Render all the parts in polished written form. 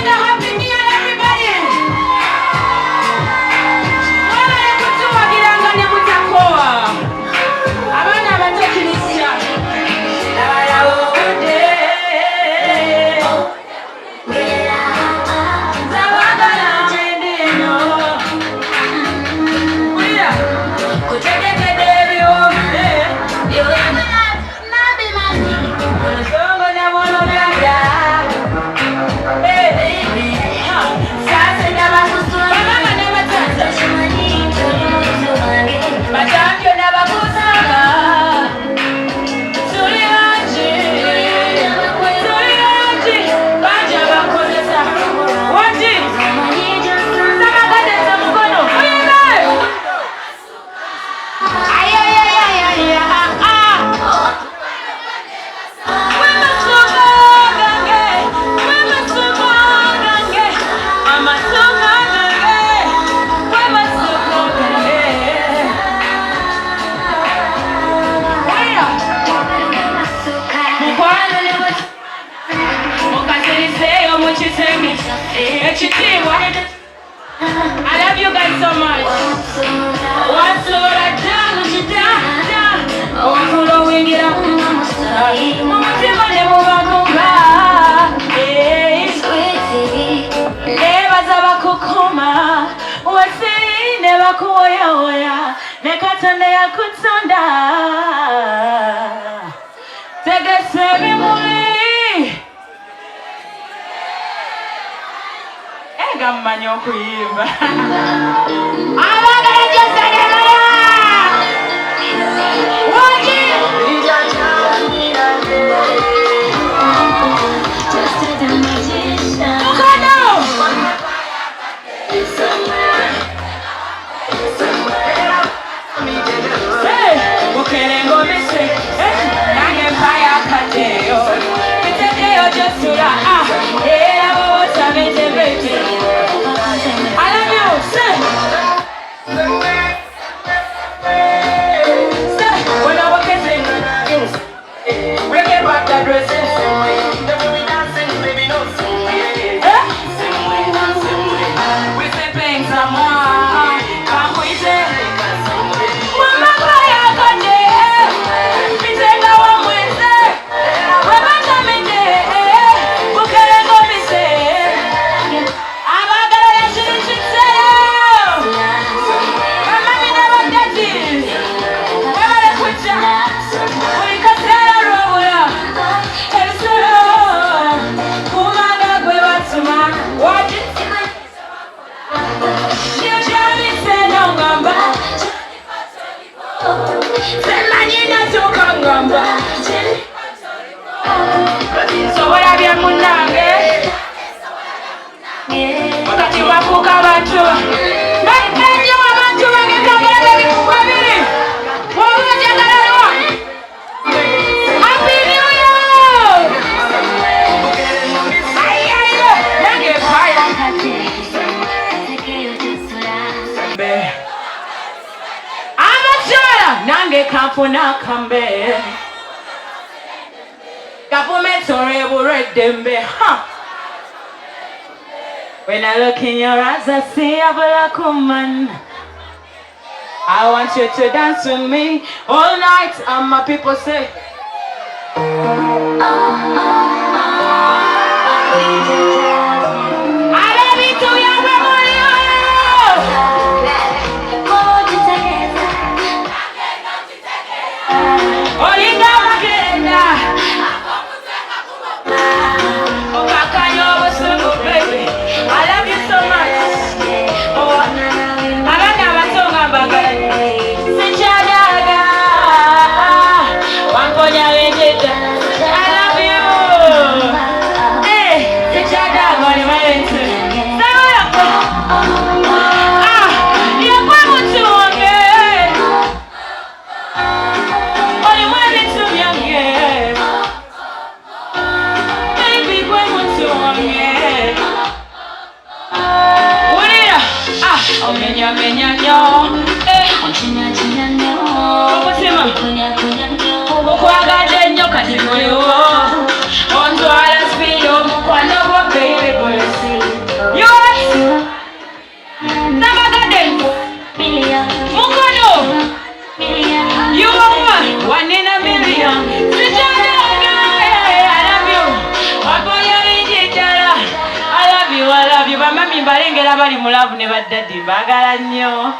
Happy New Year, everybody! I love you guys so much. What's all I done? Oh, we get up. Never Zabakukuma. What's in never Koya? Nekatane Akutsunda. Take a ceremony. Gamanyo kuimba. Abagala jasagala. Waji. Hey, ukelengo mise. Nange paya kateo. Miteo josura. Era wota mete bete. I love you, sing. When I walk in, bring it back that dress. We say paying someone. Come with it. Mama, I got it. We say no one with it. Mama, come in there. Who can I go with it? So what have you munange? Wakati wakuka watu. Mpenzi wa watu wangekabele vikubabili. Wawaja galelewa. Happy New Year! Ayayo. Nange paya. Amachora. Nange kampuna kambe. Kapumetore buredembe, huh? When I look in your eyes, I see a black woman. I want you to dance with me all night, and my people say, I love you to your memory. I love you. Hey, nnyo omutima okwagaza ennyo kati bwewo ontwala spiidi omukwano gwo baby boysi nabagadde mukono yuwa wanina million sikyalaga I love you wakonya bingi ddala I love you bamami mbalengera bali mu love ne baddaddi mbagala nnyo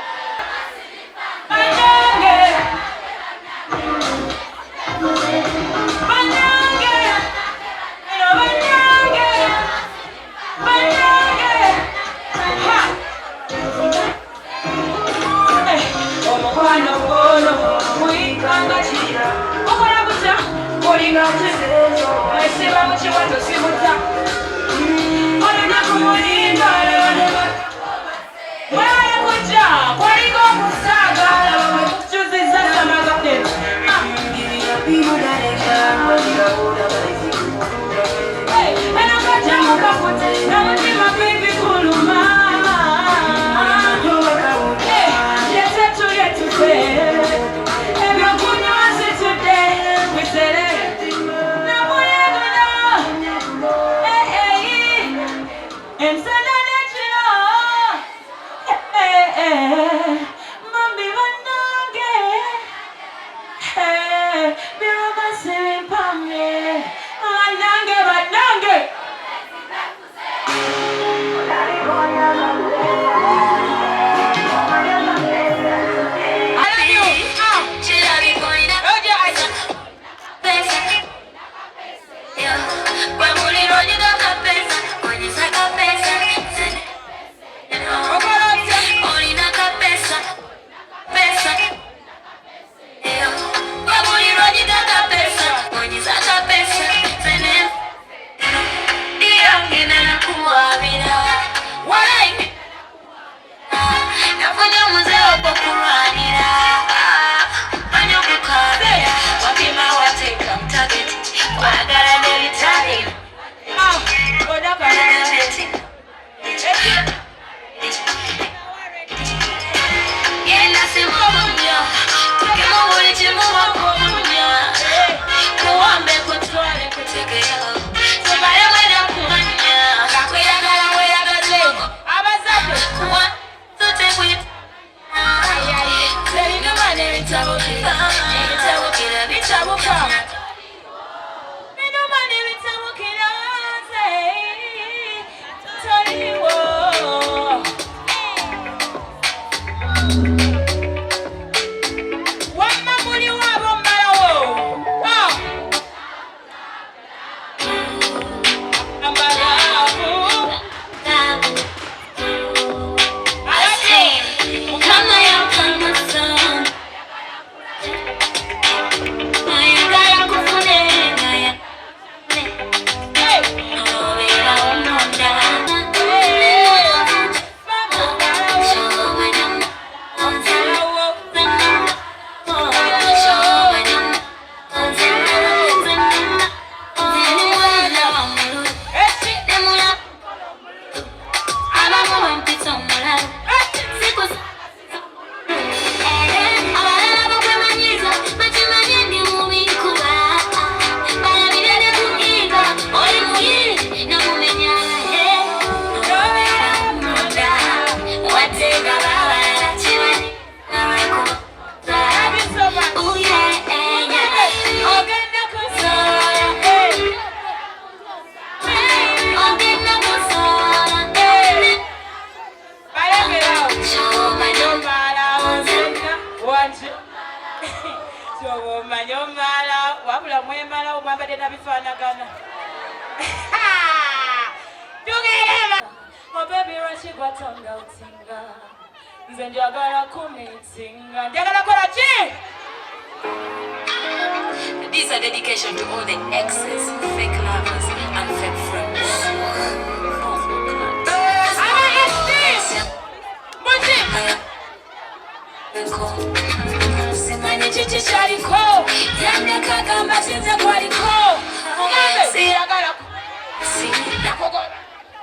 These are dedication to all the exes, fake lovers, and fake friends.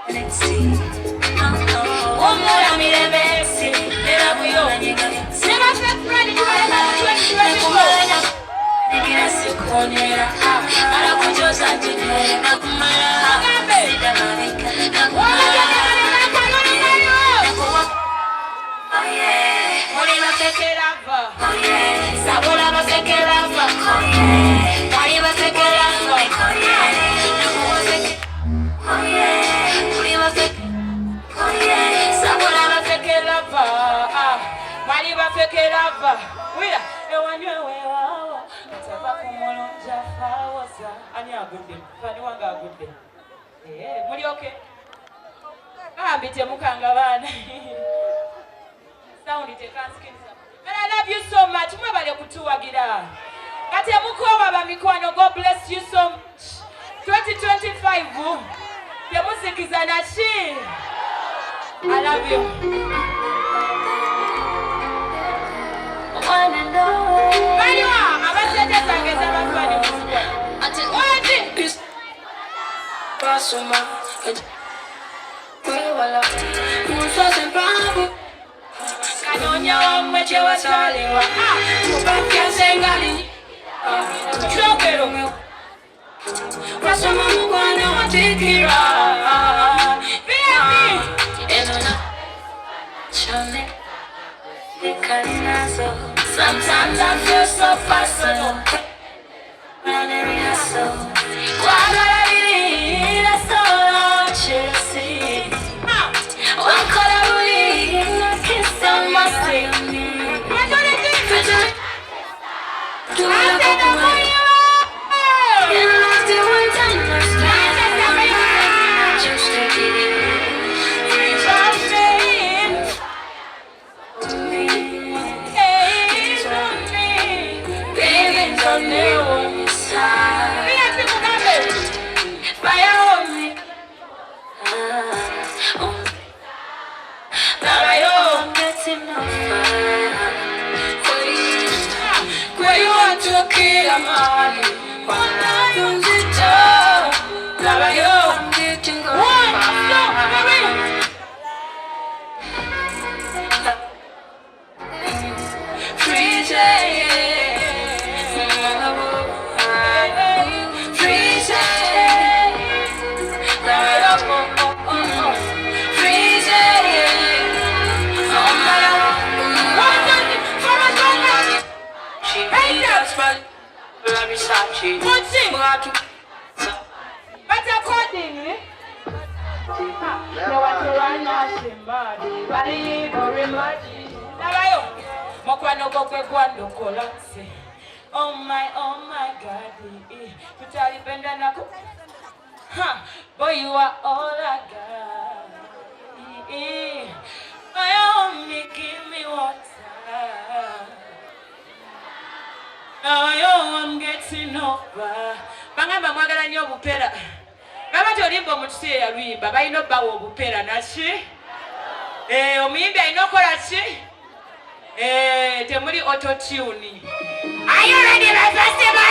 Let's see. nakonyera arakujoza njine nakumara sida mabika nakumara oh yeah muri basekerava oh yeah sabora basekerava oh yeah muri basekerava oh yeah nakuwaseke oh yeah muri basekerava oh yeah sabora basekerava muri basekerava wira ewanywe wawo tava kumulonja fawoza ani agudde fani wanga agudde muri okay ambite mukanga bana sound tekansikiriza but I love you so much mwebale kutuwagira kati mukoba bamikwano God bless you so much 2025 temuzikiza nachi I love you Baliwa abasete sangeza bafani muzikwa ati wati pasuma wala muso sembabu kanyonya wamweche wasaliwa mubafya sengali chokero mwe pasuma mukwana watikira baby enona chone sometimes I feel so personal when I rehearsal quando la vita solo Chelsea ancora lui che sta mostrando do I know who you are and I lost it one time last night just to get it trust me baby don't know your side fire on me I'm getting no fire where you want to kill a man when I don't get I'm getting no fire freezing but accordingly, no one to run us in body, body, or emoji. Now, Mokwano go kwando kolapse. Oh my God, Tutali benda nako. Boy, you are all I got. My only give me water. Now I'm getting over. Bangamba mwagala nnyo obupera. Baba tolimba mu kisi ya lwimba balina obbawa obupera naki? Omuyimbi alina okola ki? Temuli auto-tune. Are you ready my festival?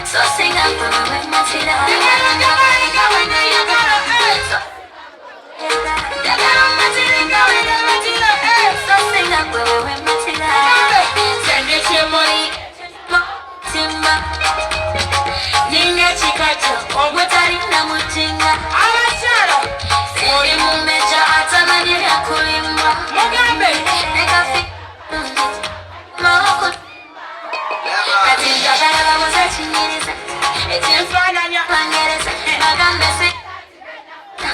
So sing up with Matilda. So sing up with Matilda. Send it to money. Timba. Ninga chikacho. Omutari na mutinga. Abacharo. Siri mumecha atamani ya kulimba. Mugambe. Nekafi. Mahoko. Katinja kala bamuza chinyiriza. Etimfana nya pangereza. Magambe se.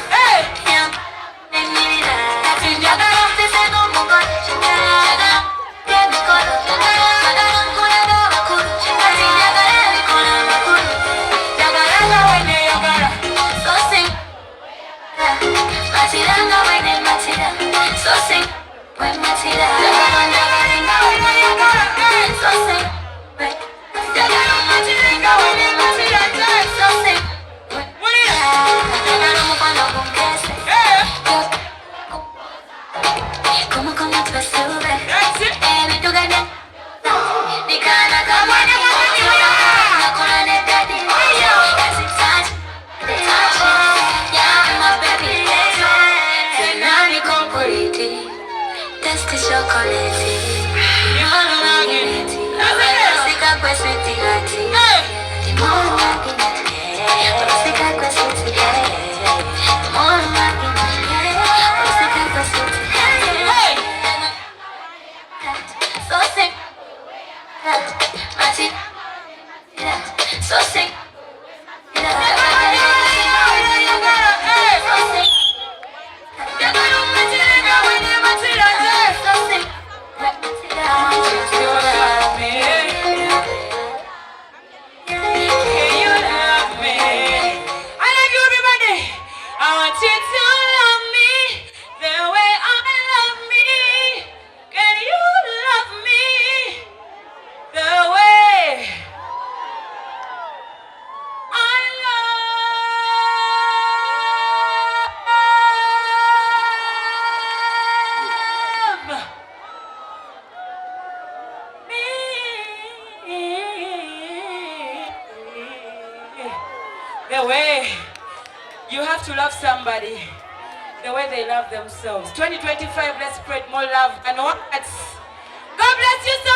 Hey. Yam. Nenirira. Katinja kala tese no mugo. Chagala. Yemikolo. Chagala nkula do bakuru. Katinja kala yemikolo bakuru. Chagala wene yogara. So sing. Matilda wene Matilda. So sing. When Matilda. Chagala wene yogara. So sing. So sing. What is to love somebody the way they love themselves. 2025, let's spread more love and words. God bless you.